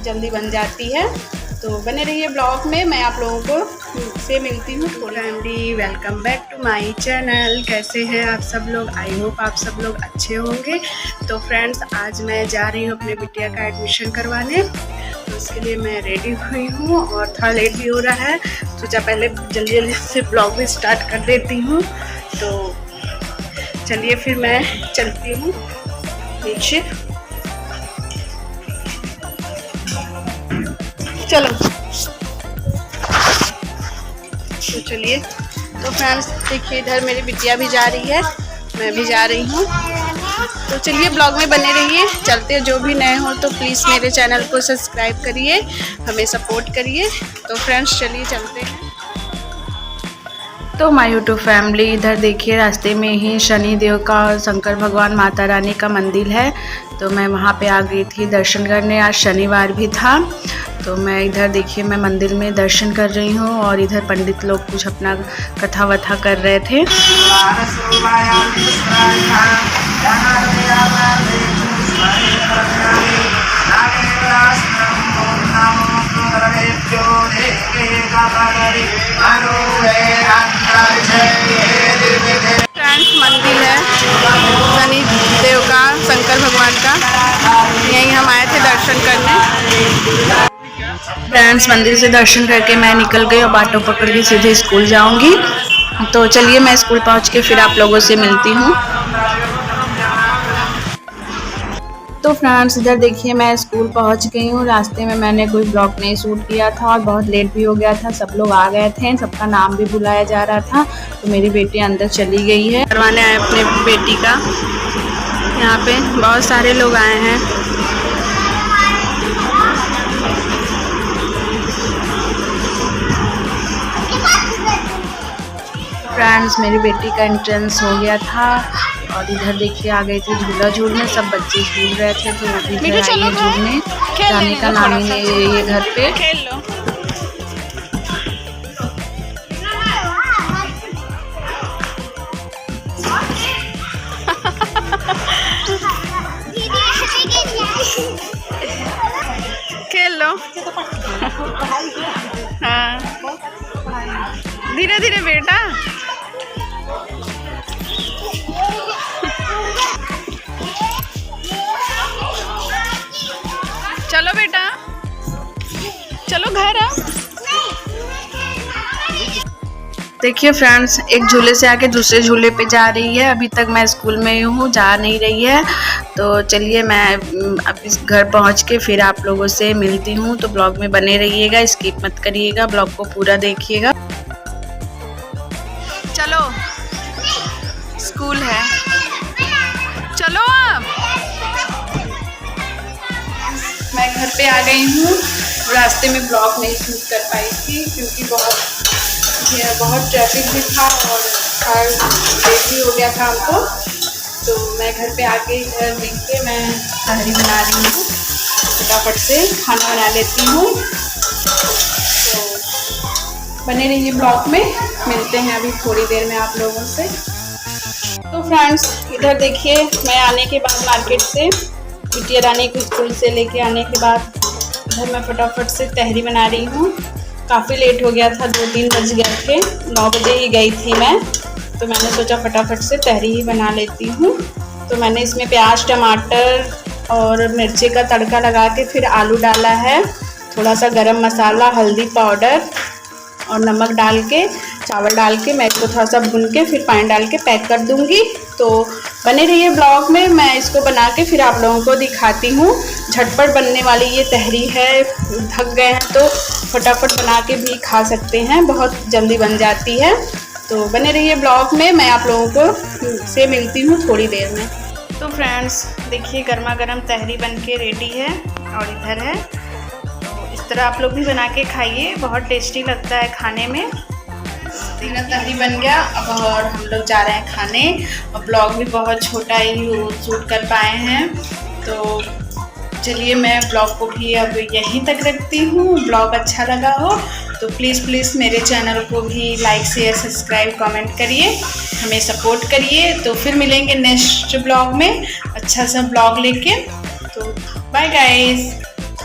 जल्दी बन जाती है। तो बने रहिए ब्लॉग में, मैं आप लोगों को से मिलती हूँ। Family, welcome back to my channel. कैसे हैं आप सब लोग? आई होप आप सब लोग अच्छे होंगे। तो फ्रेंड्स, आज मैं जा रही हूँ अपने बिटिया का एडमिशन करवाने। तो इसके लिए मैं रेडी हुई हूँ और थोड़ा लेट भी हो रहा है। सोचा पहले जल्दी जल्दी से ब्लॉग भी स्टार्ट कर देती हूँ। तो चलिए फिर मैं चलती हूँ नीचे। चलो तो चलिए। तो फ्रेंड्स देखिए, इधर मेरी बिटिया भी जा रही है, मैं भी जा रही हूँ। तो चलिए ब्लॉग में बने रहिए। चलते, जो भी नए हो तो प्लीज़ मेरे चैनल को सब्सक्राइब करिए, हमें सपोर्ट करिए। तो फ्रेंड्स चलिए चलते हैं। तो माय यूट्यूब फैमिली, इधर देखिए रास्ते में ही शनि देव का और शंकर भगवान माता रानी का मंदिर है। तो मैं वहाँ पे आ गई थी दर्शन करने। आज शनिवार भी था। तो मैं इधर देखिए, मैं मंदिर में दर्शन कर रही हूँ और इधर पंडित लोग कुछ अपना कथा वथा कर रहे थे। फ्रेंड्स मंदिर है शनि देव का, शंकर भगवान का। यहीं हम आए थे दर्शन करने। फ्रेंड्स मंदिर से दर्शन करके मैं निकल गई और ऑटो पकड़ के सीधे स्कूल जाऊंगी। तो चलिए मैं स्कूल पहुंच के फिर आप लोगों से मिलती हूँ। तो फ्रेंड्स इधर देखिए, मैं स्कूल पहुंच गई हूँ। रास्ते में मैंने कोई ब्लॉग नहीं शूट किया था और बहुत लेट भी हो गया था। सब लोग आ गए थे, सबका नाम भी बुलाया जा रहा था। तो मेरी बेटी अंदर चली गई है। करवाने आए अपने बेटी का। यहाँ पे बहुत सारे लोग आए हैं। फ्रेंड्स मेरी बेटी का एंट्रेंस हो गया था और इधर देखिए आ गई थी झूला झूलने। सब बच्चे झूल रहे थे तो वो भी इधर आई है झूलने। जाने का नाम ही नहीं ले रही है घर पे। खेल लो। खेल लो। हाँ धीरे धीरे बेटा। चलो बेटा, चलो घर आ। देखिए फ्रेंड्स, एक झूले से आके दूसरे झूले पे जा रही है। अभी तक मैं स्कूल में ही हूँ, जा नहीं रही है। तो चलिए मैं अब इस घर पहुँच के फिर आप लोगों से मिलती हूँ। तो ब्लॉग में बने रहिएगा, स्किप मत करिएगा, ब्लॉग को पूरा देखिएगा। चलो स्कूल है, चलो अब। मैं घर पे आ गई हूँ। रास्ते में ब्लॉग नहीं शूट कर पाई थी क्योंकि बहुत ट्रैफिक भी था और लेट भी हो गया था हमको। तो मैं घर पे आके इधर देख के मैं तहरी बना रही हूँ। फटाफट से खाना बना लेती हूँ। तो बने रहिए ब्लॉग में, मिलते हैं अभी थोड़ी देर में आप लोगों से। तो फ्रेंड्स इधर देखिए, मैं आने के बाद मार्केट से बिटिया रानी को स्कूल से लेके आने के बाद इधर मैं फटाफट से तहरी बना रही हूँ। काफ़ी लेट हो गया था, 2-3 बज गए थे, 9 बजे ही गई थी मैं। तो मैंने सोचा फटाफट से तहरी ही बना लेती हूँ। तो मैंने इसमें प्याज, टमाटर और मिर्ची का तड़का लगा के फिर आलू डाला है। थोड़ा सा गरम मसाला, हल्दी पाउडर और नमक डाल के, चावल डाल के मैं इसको थोड़ा सा भून के फिर पानी डाल के पैक कर दूँगी। तो बने रहिए ब्लॉग में, मैं इसको बना के फिर आप लोगों को दिखाती हूँ। झटपट बनने वाली ये तहरी है। थक गए हैं तो फटाफट बना के भी खा सकते हैं, बहुत जल्दी बन जाती है। तो बने रहिए ब्लॉग में, मैं आप लोगों को से मिलती हूँ थोड़ी देर में। तो फ्रेंड्स देखिए, गर्मा गर्म तहरी बन के रेडी है और इधर है। तो इस तरह आप लोग भी बना के खाइए, बहुत टेस्टी लगता है खाने में। तीनों तहरी बन गया अब और हम लोग जा रहे हैं खाने। और ब्लॉग भी बहुत छोटा ही शूट कर पाए हैं। तो चलिए मैं ब्लॉग को भी अब यहीं तक रखती हूँ। ब्लॉग अच्छा लगा हो तो प्लीज़ मेरे चैनल को भी लाइक, शेयर, सब्सक्राइब, कमेंट करिए, हमें सपोर्ट करिए। तो फिर मिलेंगे नेक्स्ट ब्लॉग में अच्छा सा ब्लॉग लेके। तो बाय गाइस।